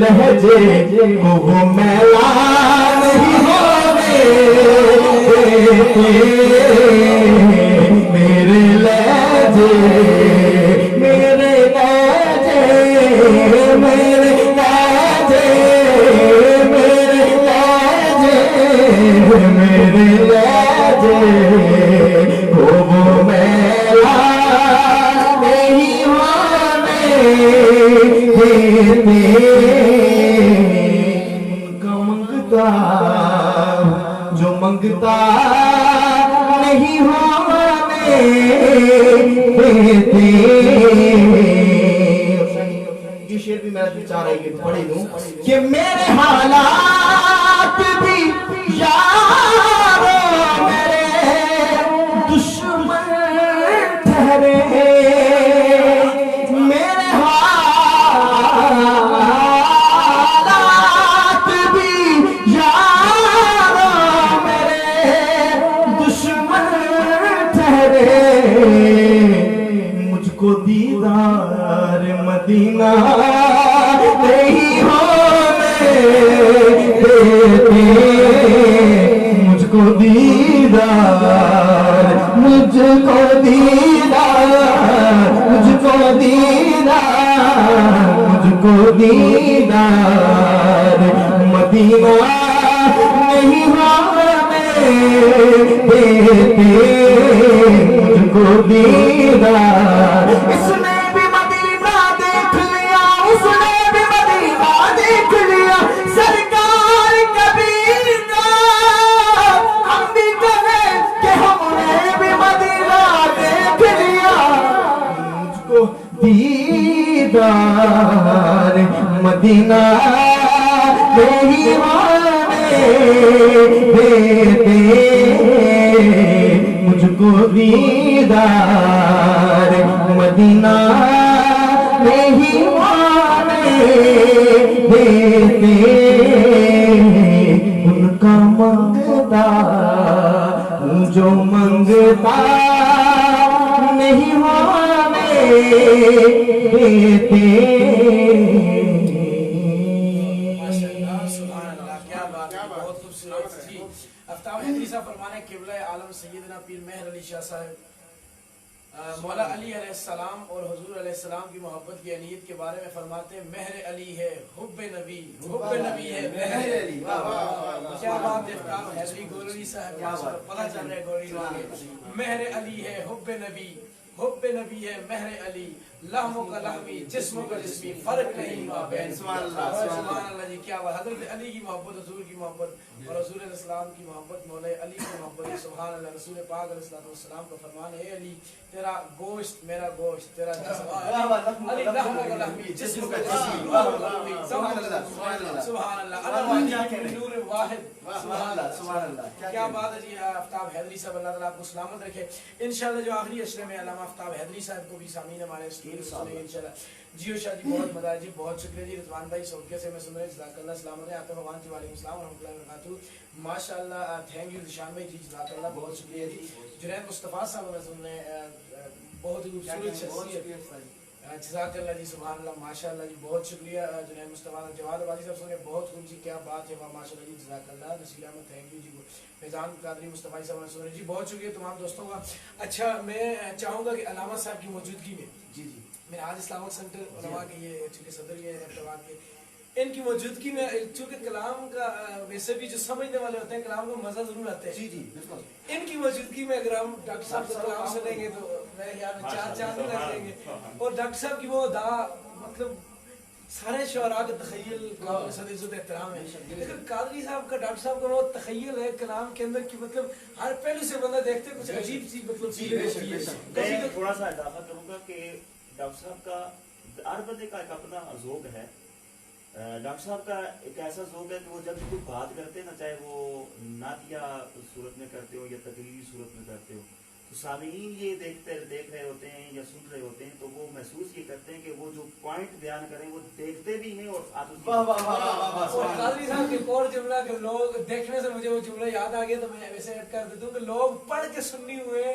لہجے کو وہ میلا نہیں ہونے دیتے، میرے لہجے میرے لہجے میرے لہجے میرے لہجے میرے لہجے کو وہ میلا نہیں ہونے دیتے، کا منگتا جو منگتا نہیں ہونے دیتے۔ یہ شعر بھی میں چاہ رہا ہوں کہ پڑھی دوں کہ میرے حالات بھی یارو میرے دشمن ٹھہرے، میرے حالات بھی یارو میرے دشمن ٹھہرے، مجھ کو دیدار مدینہ نہیں ہونے دیتے، مجھ کو دیدار مجھ کو دیدار مجھ کو دیدار مجھ کو دیدار مدینہ نہیں ہونے دیتے، مجھ کو دیدار۔ اس نے بھی مدینہ دیکھ لیا، اس نے بھی مدینہ دیکھ لیا، سرکار کبیر کا ہم بھی کہیں کہ ہم نے بھی مدینہ دیکھ لیا، مجھ کو دیدار مدینہ نہیں ہونے دیتے، مجھ کو دیدار مدینہ نہیں ہونے دیتے، ان کا منگتا جو منگتا نہیں ہونے دیتے۔ ماشاءاللہ، سبحان اللہ، کیا بات ہے، بہت خوبصورت تھی۔ آفتاب حیدری صاحب فرمانے قبلہ عالم سیدنا پیر مہر علی شاہ صاحب مولا علی علیہ السلام اور حضور علیہ السلام کی محبت کی اہمیت کے بارے میں فرماتے ہیں مہر علی ہے حب نبی، حب نبی ہے مہر علی۔ کیا بات ہے آفتاب حیدری گولری صاحب، پتہ چل رہا ہے گولری والے، مہر علی ہے حب نبی، حب نبی ہے مہر علی، لحموں کا لحمی جسموں کا جسمی فرق نہیں مابین۔ سبحان اللہ جی، کیا بات، حضرت علی کی محبت، حضور کی محبت اور حضور علیہ السلام کی محبت، مولا علی کی محبت، سبحان اللہ۔ رسول پاک علیہ السلام کا فرمان ہے، اے علی تیرا گوشت میرا گوشت، تیرا جسم علی، لحموں کا لحمی جسموں کا جسمی، سبحان اللہ سبحان اللہ، نور واحد، سبحان اللہ۔ کیا بات ہے جی آفتاب حیدری صاحب، اللہ تعالیٰ آپ کو سلامت رکھے۔ انشاءاللہ جو آخری اشرے میں علامہ آفتاب حیدری صاحب کو بھی سامعین ہمارے انشاءاللہ۔ جی شاہ جی بہت مزہ ہے جی، بہت شکریہ جی۔ رضوان بھائی سعودیہ سے میں سن رہے ہیں، جزاک اللہ، سلامت ہے آتف افغان جی، وعلیکم السلام ورحمۃ اللہ وبرکاتہ، ماشاءاللہ، تھینک یو ذیشان بھائی جی، جزاک اللہ، بہت شکریہ جی۔ جنید مصطفیٰ صاحب میں سن رہے ہیں، بہت ہی خوبصورت شخصیت، جزاک اللہ جی، سبحان اللہ، ماشاءاللہ جی، بہت شکریہ جنید مصطفیٰ۔ جواد آبادی صاحب سن رہے ہیں، بہت خوب جی، کیا بات ہے، ماشاءاللہ جی، جزاک اللہ۔ نصیر احمد تھینک یو جی۔ فیضان قادری مصطفیٰ صاحب نے سن رہے ہیں جی، بہت شکریہ تمام دوستوں کا۔ اچھا میں چاہوں گا کہ علامہ صاحب کی موجودگی میں جی جی میرا آج اسلامک سینٹر علماء کے یہ چونکہ صدر یہ احتوال کے، ان کی موجودگی میں چونکہ کلام کا ویسے بھی جو سمجھنے والے ہوتے ہیں کلام کا مزہ ضرور آتا ہے، جی جی بالکل، ان کی موجودگی میں اگر ہم ڈاکٹر صاحب سے کلام سنیں گے تو میرے خیال میں چار چاند لگ جائیں گے، اور ڈاکٹر صاحب کی وہ ادا مطلب سارے شعراء کا تخیل کا صد عزت احترام ہے، لیکن قادری صاحب کا ڈاکٹر صاحب کا وہ تخیل ہے کلام کے اندر کہ مطلب ہر پہلو سے بندہ دیکھتے کچھ عجیب سی مطلب فیلنگ ہوتی ہے۔ میں تھوڑا سا اضافہ کروں گا کہ ڈاکٹر صاحب کا ہر بندے کا ایک اپنا ذوق ہے، ڈاکٹر صاحب کا ایک ایسا ذوق ہے کہ وہ جب بھی کوئی بات کرتے ہیں نا، چاہے وہ نعتیہ صورت میں کرتے ہو یا تقریری صورت میں کرتے ہو، تو سامعین یہ دیکھ رہے ہوتے ہیں یا سن رہے ہوتے ہیں، تو وہ محسوس یہ کرتے ہیں کہ وہ جو پوائنٹ بیان کریں وہ دیکھتے بھی ہیں اور قادری صاحب کے ایک اور جملہ کہ لوگ دیکھنے سے مجھے وہ جملہ یاد آ گیا تو میں ویسے ایڈ کر دیتا ہوں کہ لوگ پڑھ کے سنی ہوئے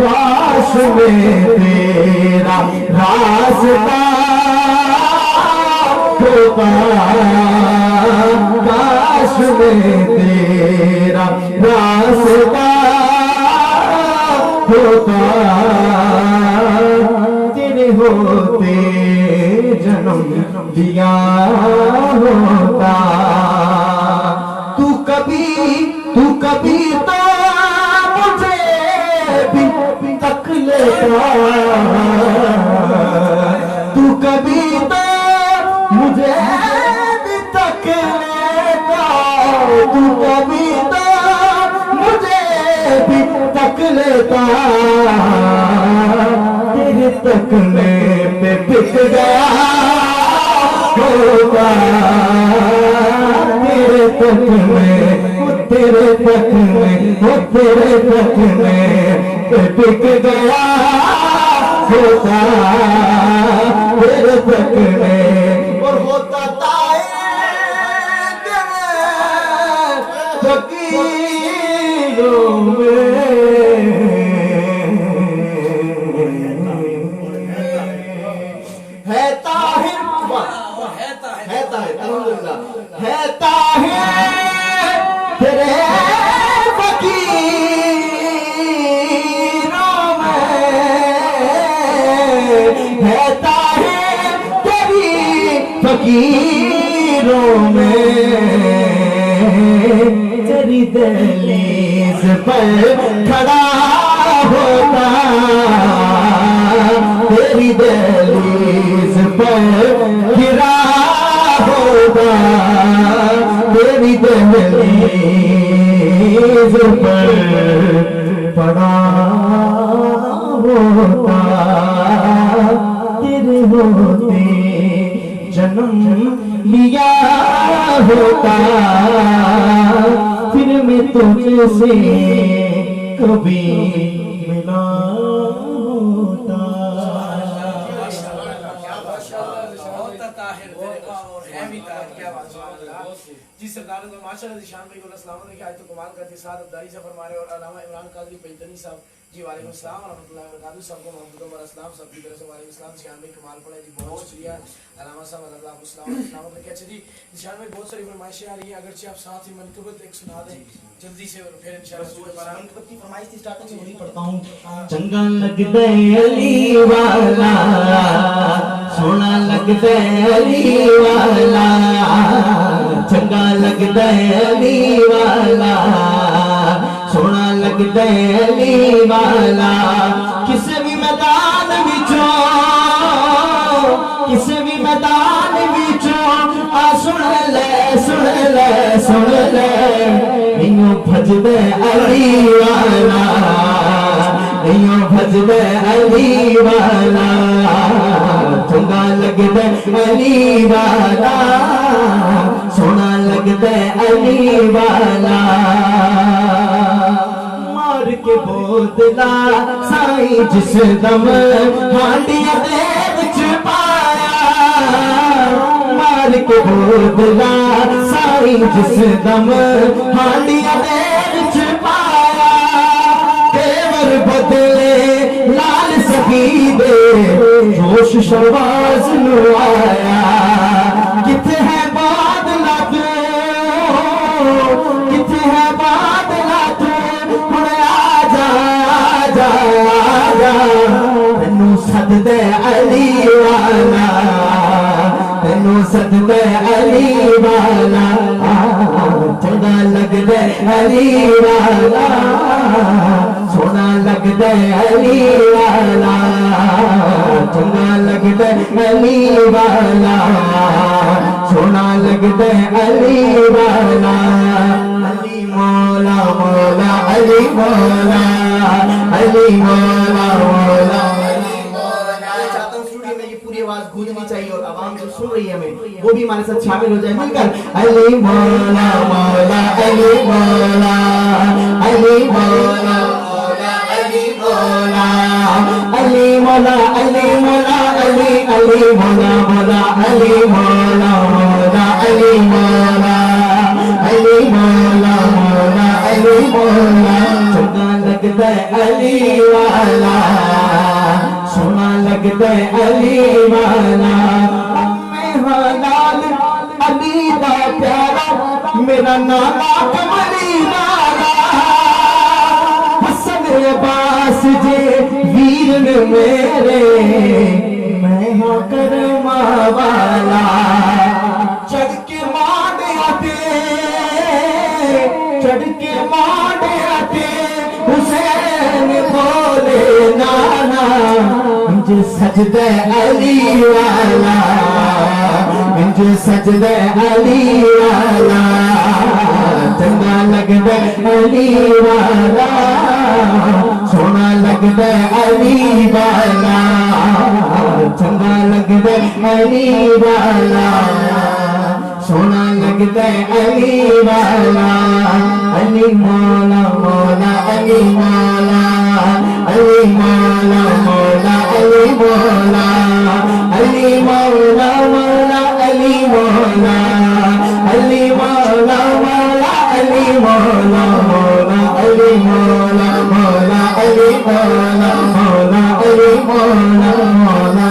کاش میں تیرا راستہ ہوتا کاش میں تیرا راستہ ہوتا تیرے ہوتے جنم دیا ہوتا تو کبھی تو مجھے بھی تک لیتا تو کبھی تو مجھے بھی تک لیتا تو کبھی تو مجھے بھی تک لیتا تیرے تکنے پہ بک گیا ہوگا تیرے تکنے تیرے تکنے تیرے تکنے پہ بک گیا ہوتا تیرے تکنے اور ہوتا فقیروں میں ہے طاہر الحمدللہ ہے طاہر تیرے فقیروں میں ہے طاہر تیری فقیروں میں تیری دہلیز پر کھڑا ہوتا تیری دہلیز پر گرا ہوتا تیری دہلیز پر پڑا ہوتا تیرے ہوتے جنم لیا ہوتا پھر میں تجھ سے کبھی ملا ہوتا جی سردار ماشاءاللہ ذیشان بھائی کو السلام علیکم آیت کمال کرتی ساتھ ابداری سے فرمارے اور علامہ عمران قادری پیدنی صاحب جی وعلیکم السلام ورحمۃ اللہ وبرکاتہ سب کو محمد و اسلام سب کی طرف سے وعلیکم السلام ذیشان بھائی کمال پڑھے جی بہت شکریہ علامہ صاحب اللہ آپ السلام السلام علیکم اچھا جی ذیشان بھائی بہت ساری فرمائشیں آ رہی ہیں اگرچہ آپ ساتھ ہی منقبت ایک سنا دیں جلدی سے اور پھر انشاءاللہ منقبت کی فرمائش تھی سٹارٹنگ میں وہی پڑھتا ہوں چنگا لگدا علی والا سونا لگدا علی والا چنگا لگدا علی والا سونا لگدا علی والا کسی بھی میدان وچوں کسی بھی میدان وچوں آ سن لے سن لے سن لے ایوں بھجدے علی والا ایوں بھجدے علی والا چنگا لگدے علی والا سونا لگدے علی والا مار کے بوتلا سائی جس دم ہانڈیاں دے وچ پایا مار کے بوتلا سائی جس دم ہانڈیاں دے وچ پایا تیور بدلے لال سفیدے جوش شواز نو آیا کتے ہے بادلا تو کتے ہے بادلا تو ہن آ جا جا جا تینوں سد دے علی والا تینوں سد دے علی والا چنگا لگدا علی والا سونا لگدا علی والا چنگا لگدا علی والا سونا لگدا علی والا علی مولا مولا علی مولا علی مولا مولا چاہتا ہوں اسٹوڈیو میں یہ پوری آواز گونجنی چاہیے اور عوام جو سن رہی ہے ہمیں وہ بھی ہمارے ساتھ شامل ہو جائے مل کر علی مولا مولا علی مولا علی مولا علی مولا علی مولا علی مولا علی علی مولا مولا علی مولا مولا علی مولا علی مولا مولا علی مولا علی والا سونا لگتا ہے علی والا میں حلال علی دا پیارا میرا نانا کملی والا حسن عباس جے ویر نے میرے میں ہاں کرما والا چڑھ کے مانڈیا چڑھ کے مانڈیا حسین بولے نانا مجھے سجدہ علی والا مجھے سجدہ علی والا چنگا لگتا علی والا سونا لگتا علی والا چنگا لگتا علی والا سونا لگتا علی والا علی مولا مولا علی مولا علی مولا مولا علی مولا علی مولا مولا علی مولا علی مولا مولا علی مولا مولا علی مولا مولا علی مولا مولا علی مولا مولا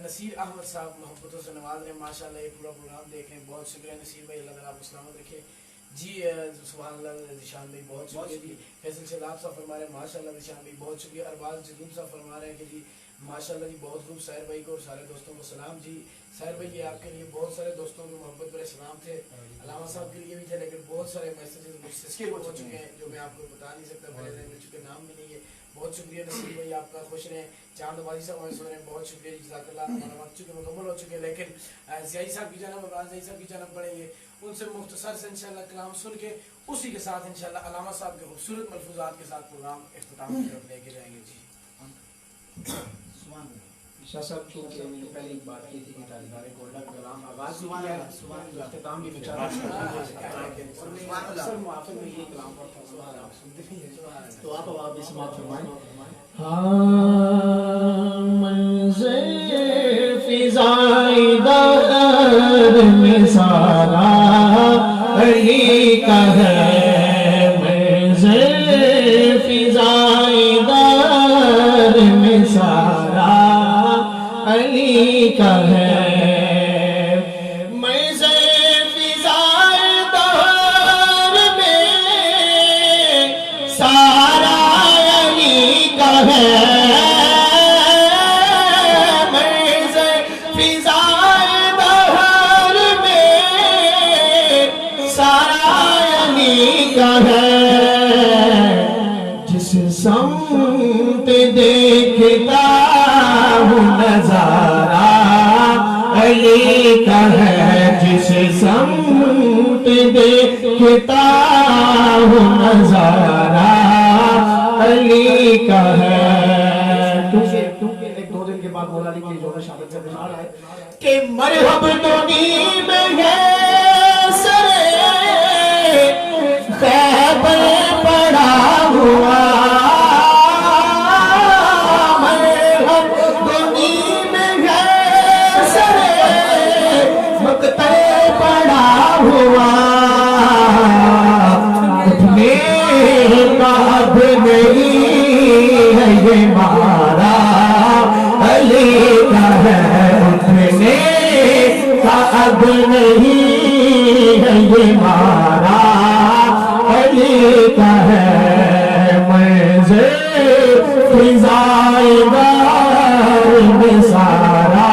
نصیر احمد صاحب محبتوں سے نواز رہے ہیں ماشاءاللہ یہ پورا پروگرام دیکھ رہے ہیں بہت شکریہ نصیر بھائی اللہ تعالیٰ آپ کو سلامت رکھے جی سبحان اللہ ذیشان بھائی بہت شکریہ جی فیصل شہاب صاحب فرما رہے ہیں ماشاءاللہ ذیشان بھائی بہت شکریہ ارباز جدوم صاحب فرما رہے ہیں کہ جی ماشاءاللہ جی بہت خوب ساحر بھائی کو اور سارے دوستوں کو سلام جی ساحر بھائی یہ آپ کے لیے بہت سارے دوستوں کے محبت بڑے سلام تھے علامہ صاحب کے لیے بھی تھے لیکن بہت سارے میسیجز مجھ سے اسکپ ہو چکے ہیں جو میں آپ کو بتا نہیں سکتا میرے ذہن میں چونکہ نام بھی نہیں ہے بہت شکریہ نصیر بھائی آپ کا خوش رہیں چاند بازی صاحب ہمیں سن رہے ہیں بہت شکریہ جزاک اللہ ہمارا وقت چونکہ مکمل ہو چکے لیکن زیائی صاحب کی جانب عباس زیائی صاحب کی جانب پڑھیں گے ان سے مختصر سے انشاءاللہ کلام سن کے اسی کے ساتھ انشاءاللہ علامہ صاحب کے خوبصورت ملفوظات کے ساتھ پروگرام اختتام کی طرف لے کے جائیں گے جی شاہ صاحب چونکہ میں نے پہلے ایک بات کی تھی کہ طالبان گولڈن کلام آغاز بھی کیا ہے اختتام بھی بچا اکثر موافق میں یہ کلام پڑھتا ہوں تو آپ بھی سماعت فرمائیں منظر فضائی دار میں سارا علی کا ہے منظر فضائی دار میں سارا علی کا ہے منظر فضائی دار میں سارا علی کا ہے منظر فضائی دار میں سارا علی کا ہے جس سمت دیکھتا ہوں نظارہ علی کا ہے جس سمت دیکھتا ہوں نظارہ علی کا ہے کیونکہ ایک دو دن کے بعد مولا علی کی جو ہے شہادت سے بیمار آئے کہ مرحب تو نیم ہے سرے خیبر پڑا ہوا مرحب تو نیم ہے سرے مقتل پڑا ہوا اٹھنے کا اب نہیں ہے یہ مارا علی کا ہے اٹھنے کا اب نہیں ہے یہ مارا علی کا ہے منظر فضائی دار میں سارا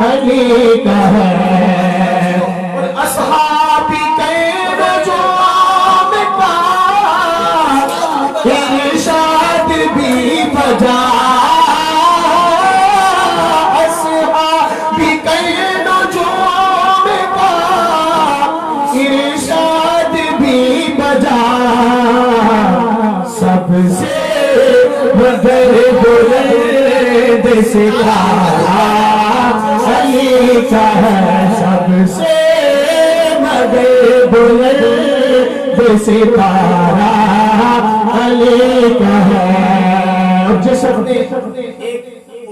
علی کا ہے اور اصحابی کین جو آم کا ارشاد بھی بجا اصحابی کین جو آم کا ارشاد بھی بجا سب سے مگر بلند ستارہ علی کا ہے سب سے مگر بلند ستارہ علی کا ہے جس اپنے ایک